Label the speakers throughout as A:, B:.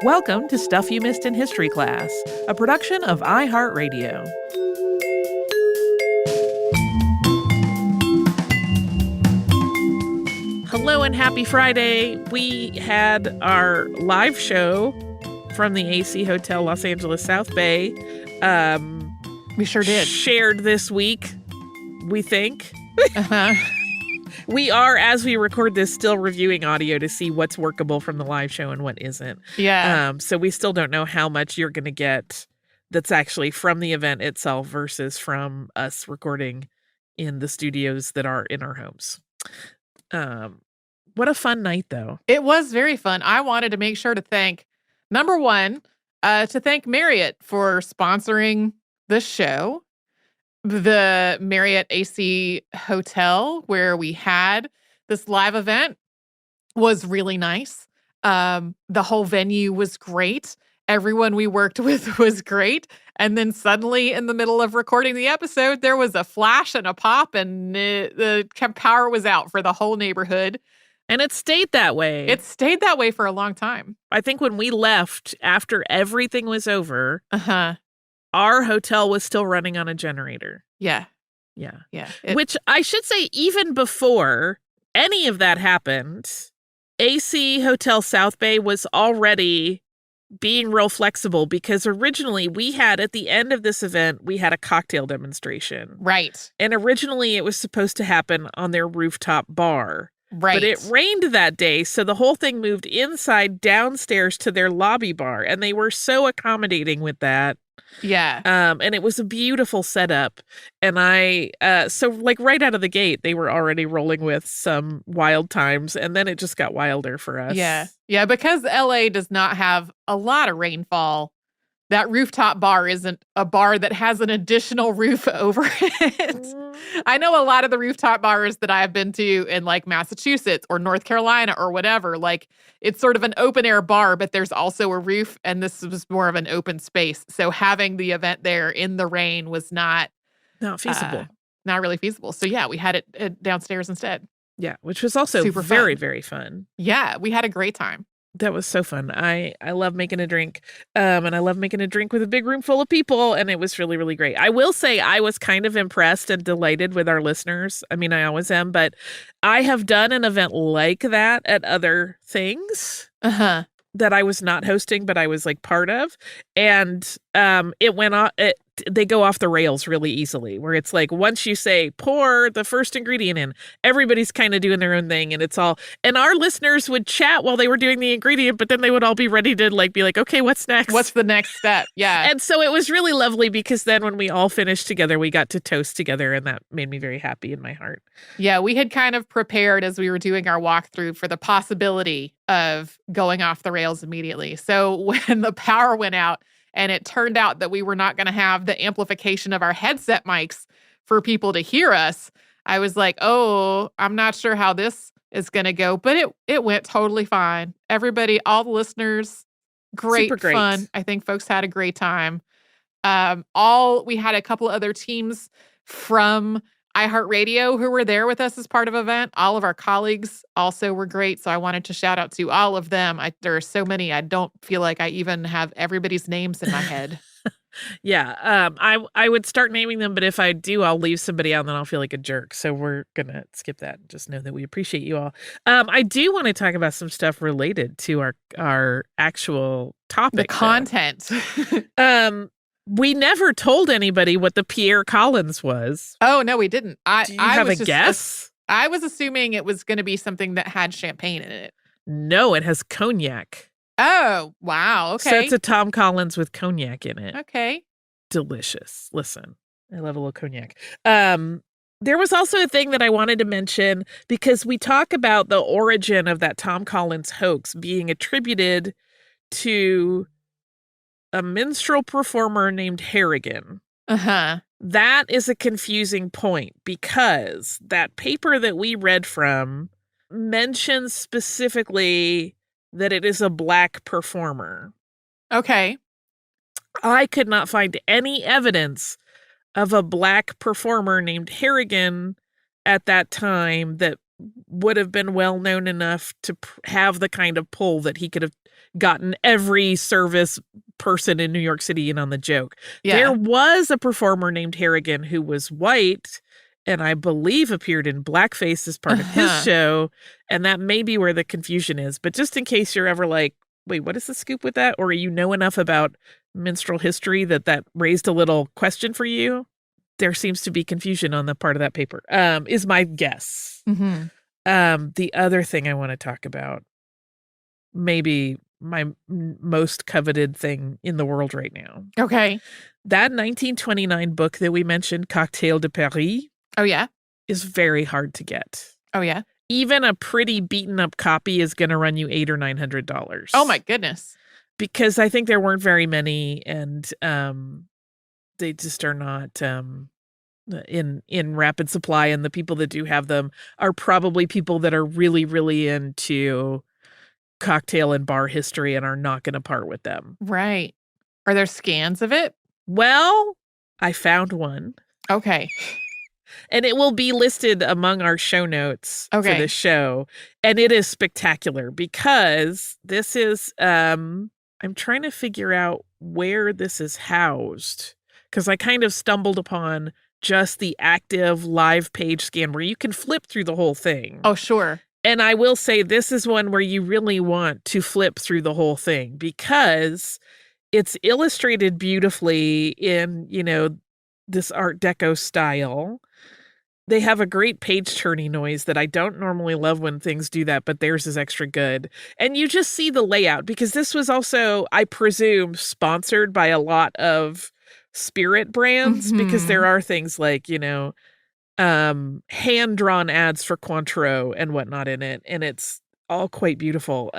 A: Welcome to Stuff You Missed in History Class, a production of iHeartRadio. Hello and happy Friday. We had our live show from the AC Hotel Los Angeles South Bay.
B: We sure did.
A: Shared this week, we think.
B: Uh-huh.
A: We are, as we record this, still reviewing audio to see what's workable from the live show and what isn't.
B: Yeah.
A: So we still don't know how much you're going to get that's actually from the event itself versus from us recording in the studios that are in our homes. What a fun night, though.
B: It was very fun. I wanted to make sure to thank, number one, to thank Marriott for sponsoring the show. The Marriott AC Hotel where we had this live event was really nice. The whole venue was great. Everyone we worked with was great. And then suddenly in the middle of recording the episode, there was a flash and a pop and the power was out for the whole neighborhood.
A: And it stayed that way.
B: It stayed that way for a long time.
A: I think when we left after everything was over,
B: Uh-huh.
A: our hotel was still running on a generator.
B: Yeah.
A: Yeah.
B: Yeah.
A: Which I should say, even before any of that happened, AC Hotel South Bay was already being real flexible because originally we had, at the end of this event, we had a cocktail demonstration.
B: Right.
A: And originally it was supposed to happen on their rooftop bar.
B: Right.
A: But it rained that day, so the whole thing moved inside downstairs to their lobby bar. And they were so accommodating with that.
B: Yeah.
A: And it was a beautiful setup. And so like right out of the gate, they were already rolling with some wild times. And then it just got wilder for us.
B: Yeah. Yeah. Because LA does not have a lot of rainfall. That rooftop bar isn't a bar that has an additional roof over it. I know a lot of the rooftop bars that I've been to in like Massachusetts or North Carolina or whatever, like it's sort of an open air bar, but there's also a roof and this was more of an open space. So having the event there in the rain was not
A: feasible.
B: Not really feasible. So yeah, we had it downstairs instead.
A: Yeah, which was also
B: Super
A: very,
B: fun.
A: very fun.
B: Yeah, we had a great time.
A: That was so fun. I love making a drink. And I love making a drink with a big room full of people. And it was really, really great. I will say I was kind of impressed and delighted with our listeners. I mean, I always am, but I have done an event like that at other things that I was not hosting, but I was like part of. And it went on. They go off the rails really easily, where it's like once you say pour the first ingredient in, everybody's kind of doing their own thing, and it's all. And our listeners would chat while they were doing the ingredient, but then they would all be ready to like be like, okay, what's next?
B: What's the next step? Yeah.
A: And so it was really lovely because then when we all finished together, we got to toast together, and that made me very happy in my heart.
B: Yeah, we had kind of prepared as we were doing our walkthrough for the possibility of going off the rails immediately. So when the power went out, and it turned out that we were not going to have the amplification of our headset mics for people to hear us, I was like, oh, I'm not sure how this is going to go. But it went totally fine. Everybody, all the listeners, great fun. I think folks had a great time. We had a couple other teams from iHeartRadio who were there with us as part of the event. All of our colleagues also were great. So I wanted to shout out to all of them. There are so many. I don't feel like I even have everybody's names in my head.
A: Yeah. I would start naming them, but if I do, I'll leave somebody out and then I'll feel like a jerk. So we're going to skip that. Just know that we appreciate you all. I do want to talk about some stuff related to our actual topic.
B: The content.
A: We never told anybody what the Pierre Collins was.
B: Oh, no, we didn't.
A: Do you have a guess?
B: I was assuming it was going to be something that had champagne in it.
A: No, it has cognac.
B: Oh, wow. Okay.
A: So it's a Tom Collins with cognac in it.
B: Okay.
A: Delicious. Listen, I love a little cognac. There was also a thing that I wanted to mention because we talk about the origin of that Tom Collins hoax being attributed to a minstrel performer named Harrigan. That is a confusing point because that paper that we read from mentions specifically that it is a black performer.
B: Okay.
A: I could not find any evidence of a black performer named Harrigan at that time that would have been well known enough to have the kind of pull that he could have gotten every service person in New York City in on the joke.
B: Yeah.
A: There was a performer named Harrigan who was white and I believe appeared in blackface as part of his show. And that may be where the confusion is. But just in case you're ever like, wait, what is the scoop with that? Or you know enough about minstrel history that raised a little question for you, there seems to be confusion on the part of that paper, is my guess. The other thing I want to talk about, maybe my most coveted thing in the world right now.
B: Okay.
A: That 1929 book that we mentioned, Cocktail de Paris.
B: Oh, yeah?
A: Is very hard to get.
B: Oh, yeah?
A: Even a pretty beaten up copy is going to run you $800 or $900.
B: Oh, my goodness.
A: Because I think there weren't very many, and they just are not in rapid supply, and the people that do have them are probably people that are really, really into cocktail and bar history and are not going to part with them.
B: Right. Are there scans of it?
A: Well, I found one.
B: Okay.
A: And it will be listed among our show notes for this show. And it is spectacular because this is, I'm trying to figure out where this is housed, because I kind of stumbled upon just the active live page scan where you can flip through the whole thing.
B: Oh, sure.
A: And I will say this is one where you really want to flip through the whole thing because it's illustrated beautifully in, this Art Deco style. They have a great page turning noise that I don't normally love when things do that, but theirs is extra good. And you just see the layout because this was also, I presume, sponsored by a lot of spirit brands because there are things like, hand-drawn ads for Cointreau and whatnot in it. And it's all quite beautiful.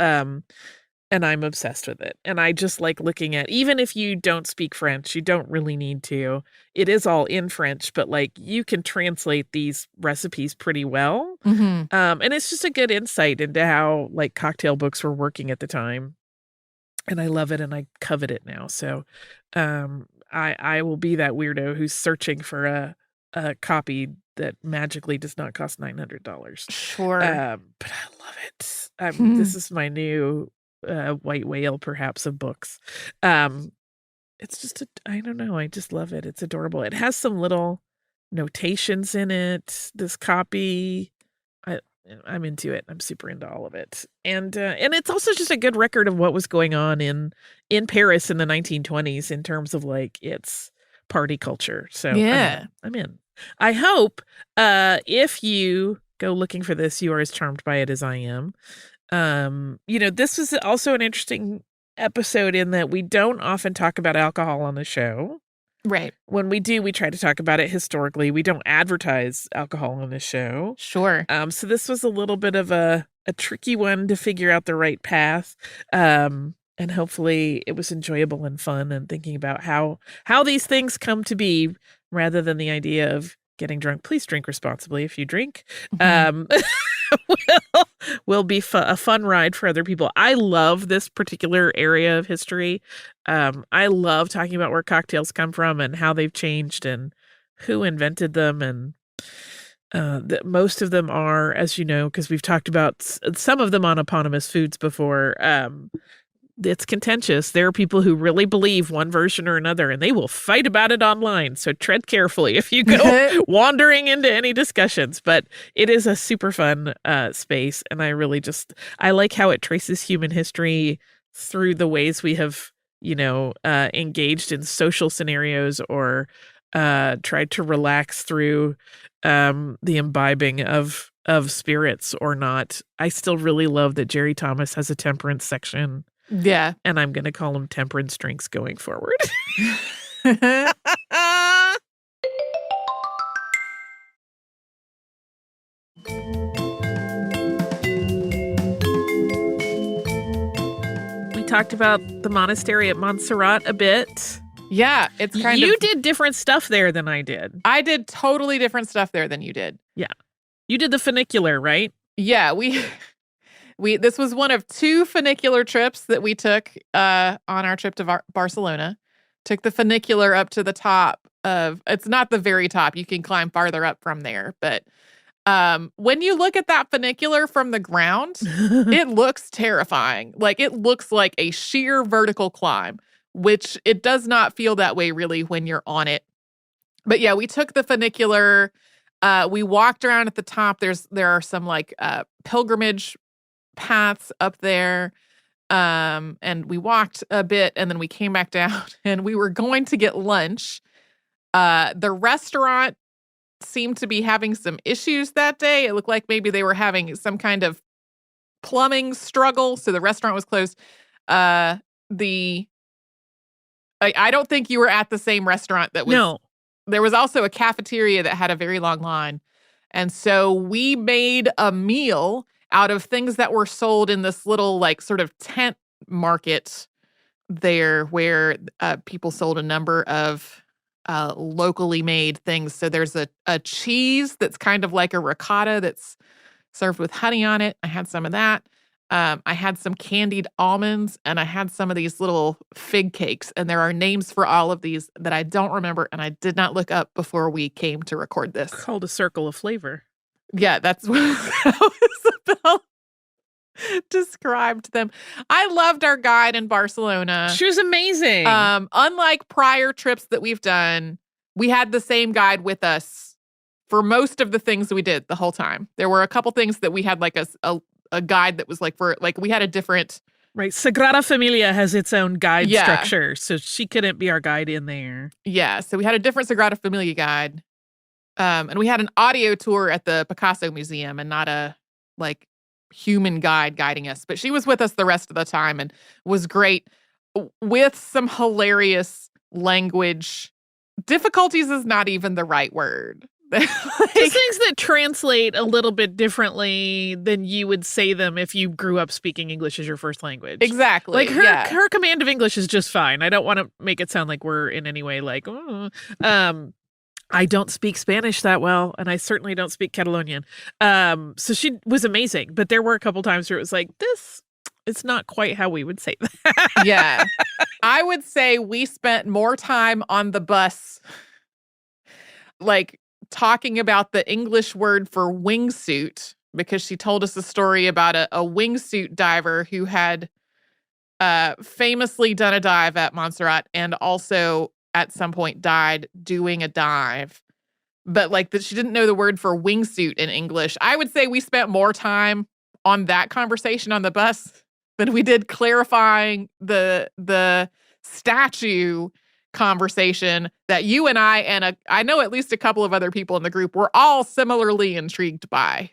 A: And I'm obsessed with it. And I just like looking at, even if you don't speak French, you don't really need to. It is all in French, but like you can translate these recipes pretty well. And it's just a good insight into how like cocktail books were working at the time. And I love it and I covet it now. So I will be that weirdo who's searching for a copy that magically does not cost $900.
B: Sure.
A: But I love it. This is my new white whale perhaps of books. It's just I don't know, I just love it. It's adorable. It has some little notations in it, this copy. I'm into it. I'm super into all of it. And it's also just a good record of what was going on in Paris in the 1920s in terms of like its party culture. So
B: yeah,
A: I'm in. I hope if you go looking for this, you are as charmed by it as I am. This was also an interesting episode in that we don't often talk about alcohol on the show.
B: Right.
A: When we do, we try to talk about it historically. We don't advertise alcohol on the show.
B: Sure.
A: So this was a little bit of a tricky one to figure out the right path. And hopefully it was enjoyable and fun and thinking about how these things come to be rather than the idea of getting drunk. Please drink responsibly if you drink. Will be a fun ride for other people. I love this particular area of history. I love talking about where cocktails come from and how they've changed and who invented them. And most of them are, as you know, because we've talked about some of them on eponymous foods before, it's contentious. There are people who really believe one version or another, and they will fight about it online. So tread carefully if you go wandering into any discussions. But it is a super fun space, and I like how it traces human history through the ways we have, engaged in social scenarios or tried to relax through the imbibing of spirits or not. I still really love that Jerry Thomas has a temperance section.
B: Yeah.
A: And I'm going to call them temperance drinks going forward. We talked about the monastery at Montserrat a bit.
B: Yeah, it's
A: You did different stuff there than I did.
B: I did totally different stuff there than you did.
A: Yeah. You did the funicular, right?
B: Yeah, this was one of two funicular trips that we took on our trip to Barcelona. Took the funicular up to the top of, it's not the very top. You can climb farther up from there, but When you look at that funicular from the ground, it looks terrifying. Like, it looks like a sheer vertical climb, which it does not feel that way really when you're on it. But yeah, we took the funicular. We walked around at the top. There are some like pilgrimage paths up there. And we walked a bit and then we came back down and we were going to get lunch. The restaurant seemed to be having some issues that day. It looked like maybe they were having some kind of plumbing struggle, so the restaurant was closed. I don't think you were at the same restaurant that was.
A: No.
B: There was also a cafeteria that had a very long line. And so we made a meal out of things that were sold in this little like sort of tent market there where people sold a number of locally made things. So there's a cheese that's kind of like a ricotta that's served with honey on it. I had some of that. I had some candied almonds and I had some of these little fig cakes. And there are names for all of these that I don't remember and I did not look up before we came to record this.
A: Called a circle of flavor.
B: Yeah, that's how Isabel described them. I loved our guide in Barcelona.
A: She was amazing.
B: Unlike prior trips that we've done, we had the same guide with us for most of the things we did the whole time. There were a couple things that we had like a guide that was like for like we had a different.
A: Right. Sagrada Familia has its own guide structure, so she couldn't be our guide in there.
B: Yeah, so we had a different Sagrada Familia guide. And we had an audio tour at the Picasso Museum and not a like human guide guiding us. But she was with us the rest of the time and was great with some hilarious language. Difficulties is not even the right word.
A: Just things that translate a little bit differently than you would say them if you grew up speaking English as your first language.
B: Exactly.
A: Like her command of English is just fine. I don't want to make it sound like we're in any way like, I don't speak Spanish that well, and I certainly don't speak Catalonian. So she was amazing, but there were a couple times where it was like, it's not quite how we would say that.
B: Yeah. I would say we spent more time on the bus, like talking about the English word for wingsuit, because she told us a story about a wingsuit diver who had famously done a dive at Montserrat and also at some point died doing a dive, but like that she didn't know the word for wingsuit in English. I would say we spent more time on that conversation on the bus than we did clarifying the statue conversation that you and I know at least a couple of other people in the group were all similarly intrigued by.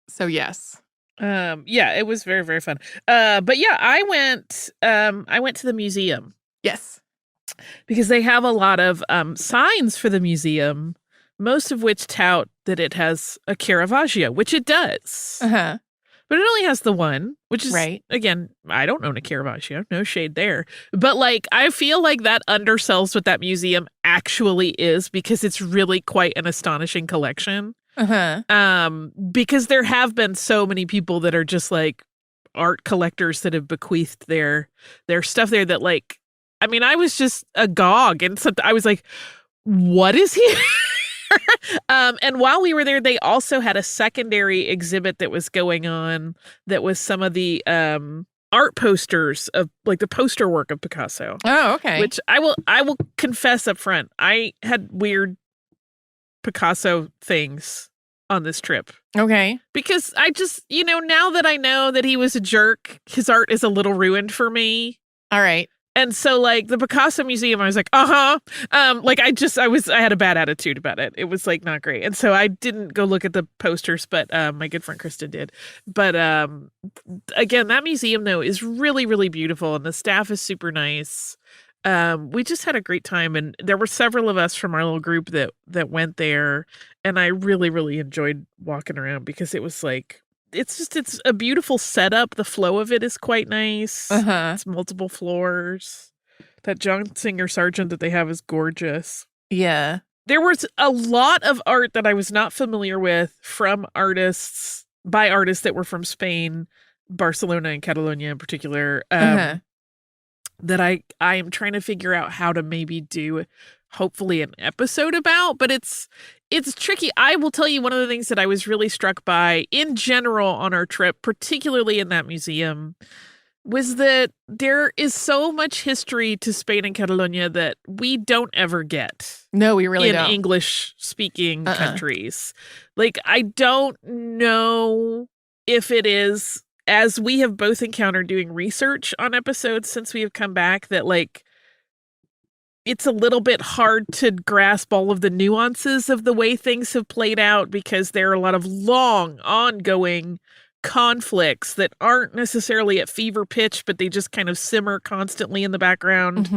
B: So yes.
A: Yeah, it was very, very fun. But yeah, I went to the museum.
B: Yes.
A: Because they have a lot of signs for the museum, most of which tout that it has a Caravaggio, which it does.
B: Uh-huh.
A: But it only has the one, which is,
B: right.
A: Again, I don't own a Caravaggio, no shade there. But like, I feel like that undersells what that museum actually is because it's really quite an astonishing collection.
B: Uh-huh.
A: Because there have been so many people that are just like art collectors that have bequeathed their stuff there that like, I mean, I was just agog and I was like, what is here? And while we were there, they also had a secondary exhibit that was going on that was some of the art posters of like the poster work of Picasso.
B: Oh, okay. Which
A: I will confess up front, I had weird Picasso things on this trip.
B: Okay.
A: Because I just, now that I know that he was a jerk, his art is a little ruined for me.
B: All right.
A: And so like the Picasso Museum, I was like, like I had a bad attitude about it. It was like not great. And so I didn't go look at the posters, but my good friend Kristen did. But again, that museum though is really, really beautiful and the staff is super nice. We just had a great time and there were several of us from our little group that went there and I really, really enjoyed walking around because it was like, it's a beautiful setup. The flow of it is quite nice.
B: Uh-huh.
A: It's multiple floors. That John Singer Sargent that they have is gorgeous.
B: Yeah.
A: There was a lot of art that I was not familiar with from artists that were from Spain, Barcelona and Catalonia in particular, that I am trying to figure out how to maybe do hopefully an episode about, but it's tricky. I will tell you one of the things that I was really struck by in general on our trip, particularly in that museum, was that there is so much history to Spain and Catalonia that we don't ever get.
B: No, we really don't.
A: In English-speaking countries. Like, I don't know if it is, as we have both encountered doing research on episodes since we have come back, that, like, it's a little bit hard to grasp all of the nuances of the way things have played out because there are a lot of long, ongoing conflicts that aren't necessarily at fever pitch, but they just kind of simmer constantly in the background,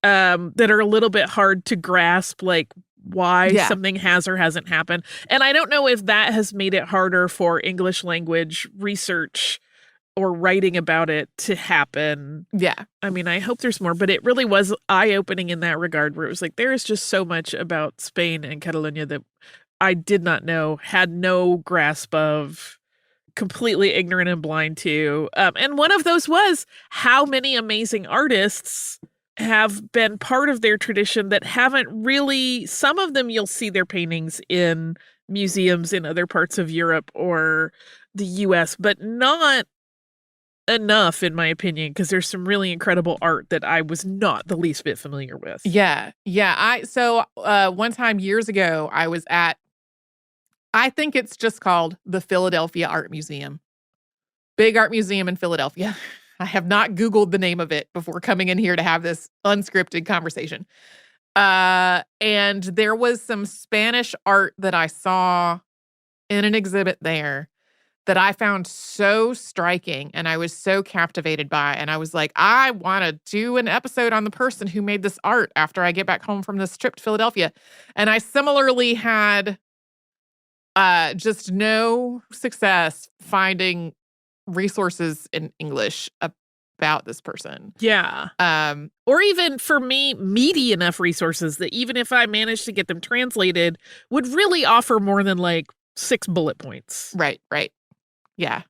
A: that are a little bit hard to grasp, like why something has or hasn't happened. And I don't know if that has made it harder for English language research or writing about it to happen.
B: Yeah.
A: I mean, I hope there's more, but it really was eye-opening in that regard, where it was like, there is just so much about Spain and Catalonia that I did not know, had no grasp of, completely ignorant and blind to. And one of those was how many amazing artists have been part of their tradition that haven't really, some of them you'll see their paintings in museums in other parts of Europe or the US, but not enough, in my opinion, because there's some really incredible art that I was not the least bit familiar with.
B: Yeah. So one time years ago, I was at, I think it's just called the Philadelphia Art Museum. Big art museum in Philadelphia. I have not Googled the name of it before coming in here to have this unscripted conversation. And there was some Spanish art that I saw in an exhibit there that I found so striking and I was so captivated by. And I was like, I want to do an episode on the person who made this art after I get back home from this trip to Philadelphia. And I similarly had just no success finding resources in English about this person.
A: Yeah. Or even for me, meaty enough resources that even if I managed to get them translated, would really offer more than like 6 bullet points.
B: Right. Yeah.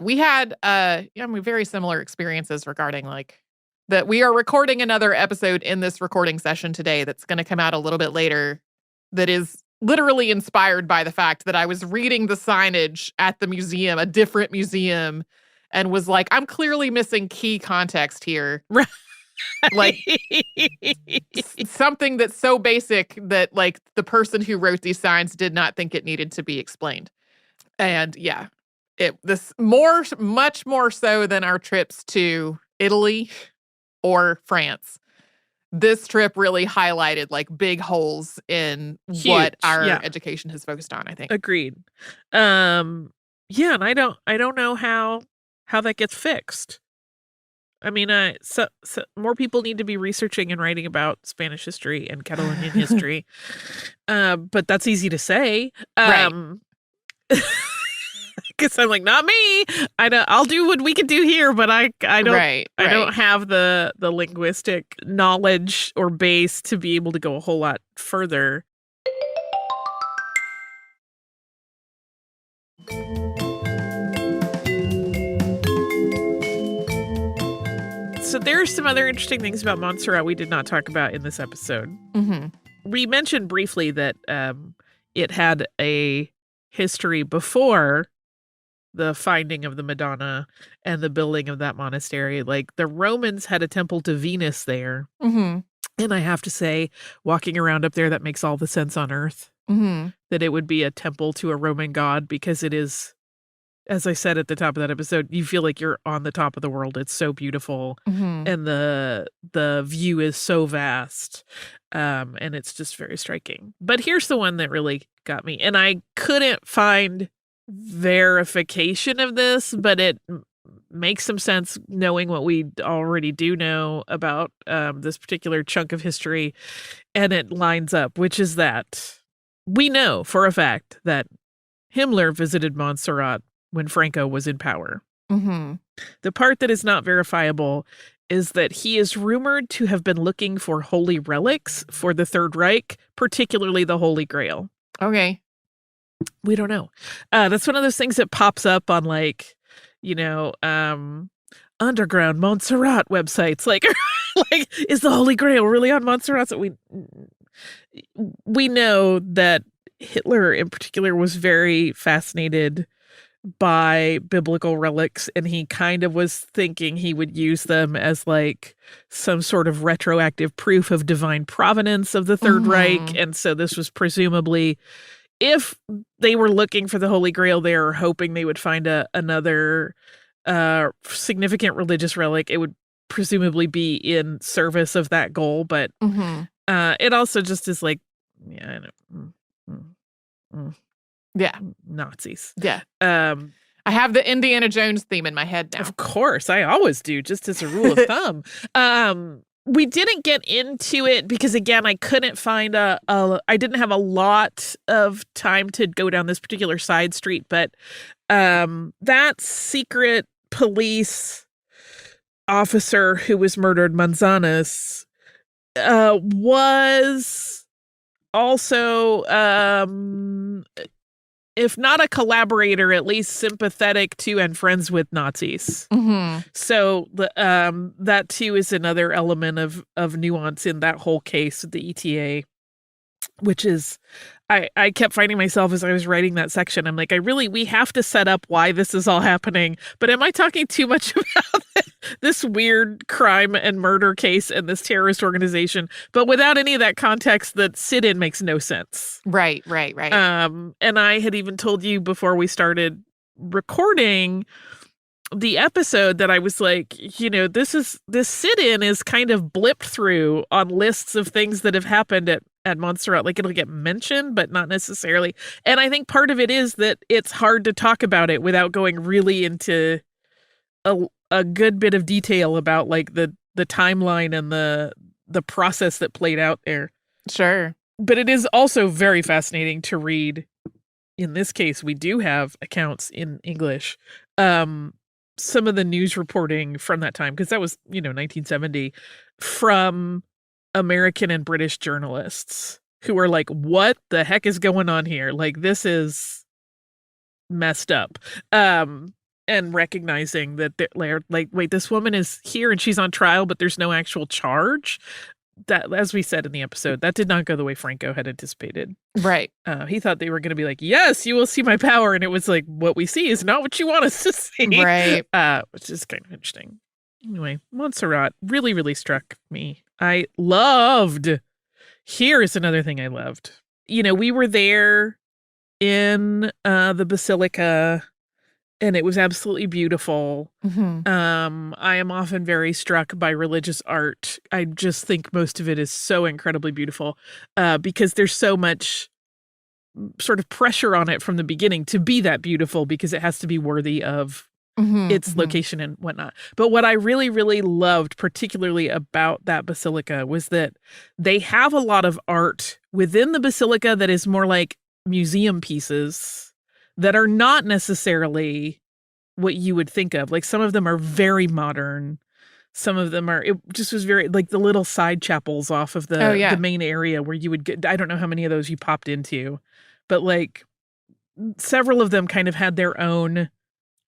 B: We had very similar experiences regarding like that. We are recording another episode in this recording session today that's going to come out a little bit later that is literally inspired by the fact that I was reading the signage at the museum, a different museum, and was like, I'm clearly missing key context here.
A: Right.
B: Like something that's so basic that like the person who wrote these signs did not think it needed to be explained. And yeah, much more so than our trips to Italy or France. This trip really highlighted like big holes in what our education has focused on, I think.
A: Agreed. And I don't know how that gets fixed. I mean, so more people need to be researching and writing about Spanish history and Catalonian history. But that's easy to say.
B: Right.
A: Because I'm like, not me. I'll do what we can do here, but I don't.
B: Right.
A: I don't have the linguistic knowledge or base to be able to go a whole lot further. So there's some other interesting things about Montserrat we did not talk about in this episode.
B: Mm-hmm.
A: We mentioned briefly that it had a history before the finding of the Madonna and the building of that monastery. Like the Romans had a temple to Venus there.
B: Mm-hmm.
A: And I have to say, walking around up there, that makes all the sense on earth.
B: Mm-hmm. That
A: it would be a temple to a Roman god, because it is, as I said at the top of that episode, you feel like you're on the top of the world. It's so beautiful.
B: Mm-hmm.
A: And the view is so vast. And it's just very striking. But here's the one that really got me. And I couldn't find verification of this, but it makes some sense knowing what we already do know about this particular chunk of history. And it lines up, which is that we know for a fact that Himmler visited Montserrat when Franco was in power.
B: Mm-hmm.
A: The part that is not verifiable is that he is rumored to have been looking for holy relics for the Third Reich, particularly the Holy Grail.
B: Okay.
A: We don't know. That's one of those things that pops up on like, underground Montserrat websites, like Like, is the Holy Grail really on Montserrat? So we know that Hitler in particular was very fascinated by biblical relics, and he kind of was thinking he would use them as like some sort of retroactive proof of divine provenance of the Third Reich. And so this was presumably, if they were looking for the Holy Grail, they were hoping they would find another significant religious relic. It would presumably be in service of that goal, but it also just is like, yeah, I know.
B: Yeah.
A: Nazis.
B: Yeah. I have the Indiana Jones theme in my head now.
A: Of course. I always do, just as a rule of thumb. We didn't get into it because, again, I couldn't find I didn't have a lot of time to go down this particular side street, but that secret police officer who was murdered, Manzanas, was also, if not a collaborator, at least sympathetic to and friends with Nazis. So that too is another element of nuance in that whole case of the ETA, which is, I kept finding myself as I was writing that section. I'm like, we have to set up why this is all happening. But am I talking too much about this weird crime and murder case and this terrorist organization? But without any of that context, the sit-in makes no sense.
B: Right.
A: And I had even told you before we started recording the episode that I was like, this sit-in is kind of blipped through on lists of things that have happened at Montserrat. Like, it'll get mentioned, but not necessarily. And I think part of it is that it's hard to talk about it without going really into a good bit of detail about like the timeline and the process that played out there.
B: Sure.
A: But it is also very fascinating to read. In this case, we do have accounts in English. Some of the news reporting from that time, because that was, 1970, from American and British journalists who were like, what the heck is going on here? Like, this is messed up. And recognizing that they're like, wait, this woman is here and she's on trial, but there's no actual charge. That, as we said in the episode, that did not go the way Franco had anticipated.
B: Right.
A: He thought they were going to be like, yes, you will see my power. And it was like, what we see is not what you want us to see.
B: Right.
A: Which is kind of interesting. Anyway, Montserrat really, really struck me. I loved. Here's another thing I loved. We were there in the Basilica, and it was absolutely beautiful. I am often very struck by religious art. I just think most of it is so incredibly beautiful because there's so much sort of pressure on it from the beginning to be that beautiful because it has to be worthy of its location and whatnot. But what I really, really loved, particularly about that basilica, was that they have a lot of art within the basilica that is more like museum pieces that are not necessarily what you would think of. Like, some of them are very modern. Some of them are, it just was very, like the little side chapels off of the main area where you would get, I don't know how many of those you popped into, but like several of them kind of had their own,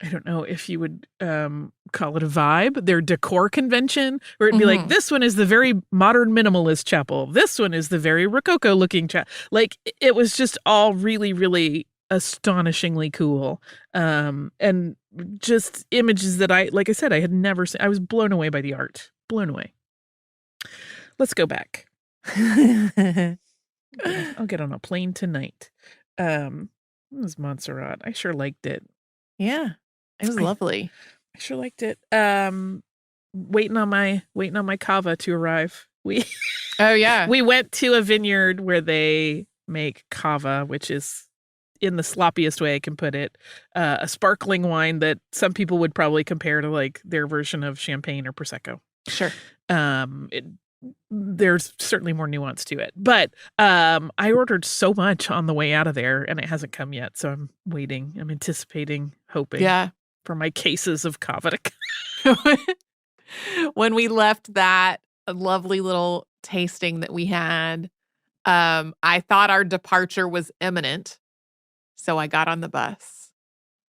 A: I don't know if you would call it a vibe, their decor convention, where it'd be like, this one is the very modern minimalist chapel. This one is the very Rococo looking chapel. Like, it was just all really, really astonishingly cool. And just images that like I said, I had never seen. I was blown away by the art. Blown away. Let's go back. I'll get on a plane tonight. It was Montserrat. I sure liked it.
B: Yeah. It was lovely.
A: I sure liked it. Waiting on my cava to arrive. We went to a vineyard where they make cava, which is, in the sloppiest way I can put it, a sparkling wine that some people would probably compare to like their version of champagne or prosecco.
B: Sure.
A: There's certainly more nuance to it, but I ordered so much on the way out of there, and it hasn't come yet. So I'm waiting. I'm anticipating, hoping.
B: Yeah.
A: For my cases of cava.
B: When we left that lovely little tasting that we had, I thought our departure was imminent. So I got on the bus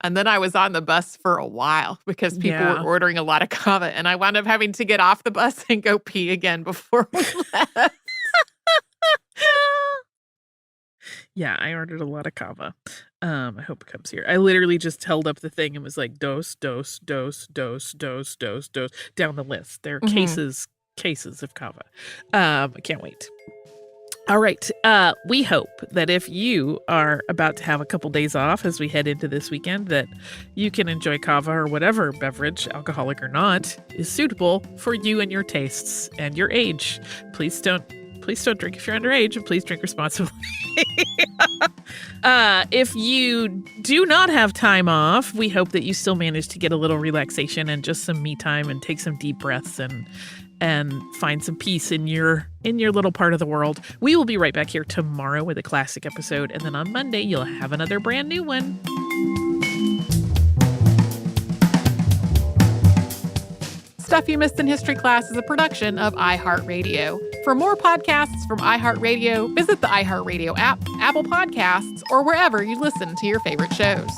B: And then I was on the bus for a while because people
A: Yeah.
B: were ordering a lot of kava, and I wound up having to get off the bus and go pee again before we left.
A: Yeah, I ordered a lot of kava. I hope it comes here. I literally just held up the thing and was like, dose, dose, dose, dose, dose, dose, dose, down the list. There are cases of kava. I can't wait. All right. We hope that if you are about to have a couple days off as we head into this weekend, that you can enjoy kava or whatever beverage, alcoholic or not, is suitable for you and your tastes and your age. Please don't drink if you're underage, and please drink responsibly. If you do not have time off, we hope that you still manage to get a little relaxation and just some me time and take some deep breaths and find some peace in your little part of the world. We will be right back here tomorrow with a classic episode, and then on Monday you'll have another brand new one.
B: Stuff You Missed in History Class is a production of iHeartRadio. For more podcasts from iHeartRadio, visit the iHeartRadio app, Apple Podcasts, or wherever you listen to your favorite shows.